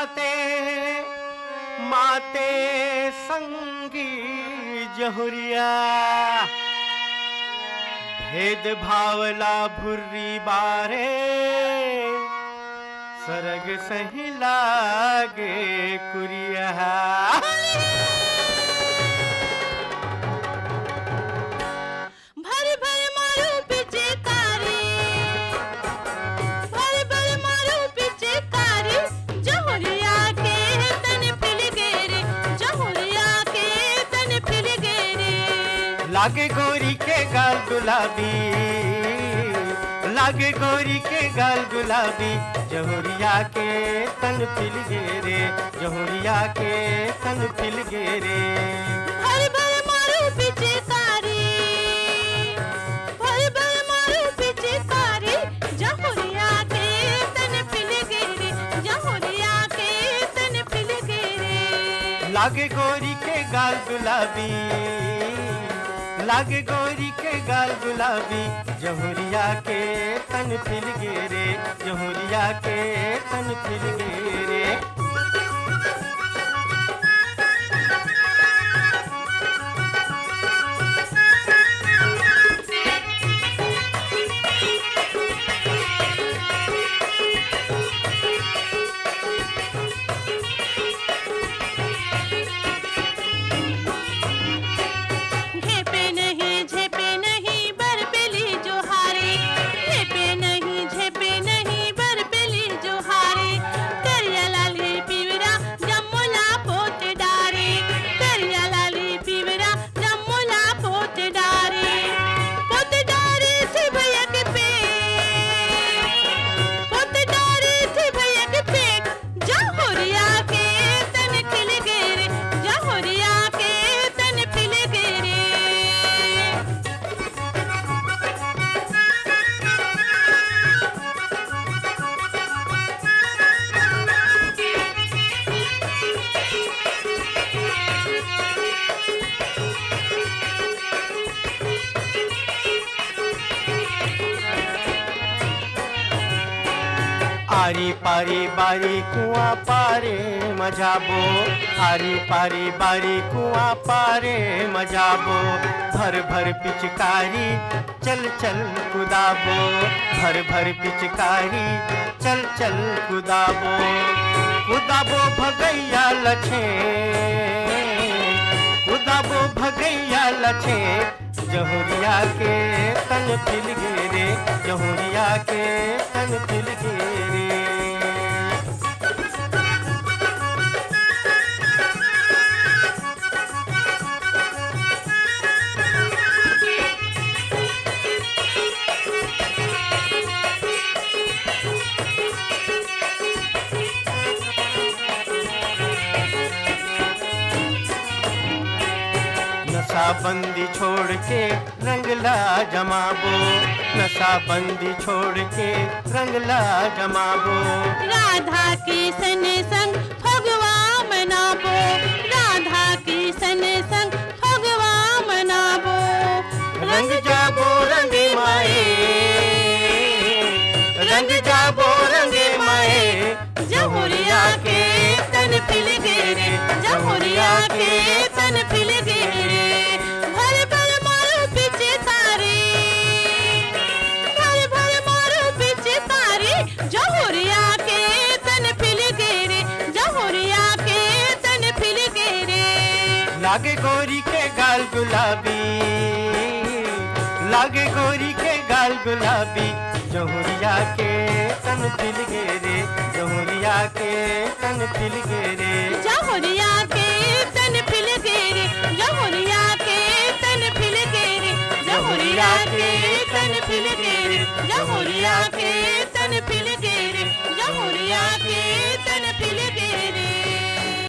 माते माते संगी जहुरिया भेद भावला भुर्री बारे सरग सही लागे कुरिया। लागे गोरी के गाल गुलाबी, लागे गोरी के गाल गुलाबी, जहुरिया के तन खिल गे रे, जहुरिया के तन खिल गे रे। भर भर मारू पिचकारी, भर भर मारू पिचकारी, जहुरिया के तन खिल गे रे, जहुरिया के तन खिल गे रे। लागे गोरी के गाल गुलाबी, लागे गोरी के गाल गुलाबी, जहुरिया के तन खिल गे रे, जहुरिया के तन खिल गे रे। आरी पारी बारी कुआं पारे मजाबो, आरी पारी बारी कुआं पारे मजाबो, भर भर पिचकारी चल चल कुदाबो, भर भर पिचकारी चल चल कुदाबो, कुदाबो भगैया लछे, कुदाबो भगैया लछे, जहुरिया के तन खिल गे रे, जहुरिया के तन खिल गे रे। नशाबंदी छोड़ के रंगला जमाबो, नशाबंदी छोड़ के रंगला जमाबो, राधा कृष्ण संग फगवा मनाबो, राधा कृष्ण संग फगवा मनाबो, रंग जाबो रंगे माए, रंग जाबो रंगे माए, जहुरिया के तन खिल गे रे, जहुरिया के तन खिल गे रे। भर भर मारू पिचकारी, भर भर मारू पिचकारी, जहुरिया के तन खिल गे रे, जहुरिया के तन खिल गे रे। लागे गोरी के गाल गुलाबी, लागे गोरी के गाल गुलाबी, जहुरिया के तन खिल गे रे, जहुरिया के तन खिल गे रे, जहुरिया के तन खिल गे रे, जहुरिया के तन खिल गे रे, जहुरिया के तन खिल गे रे, जहुरिया के तन खिल गे रे, जहुरिया के तन खिल गे रे।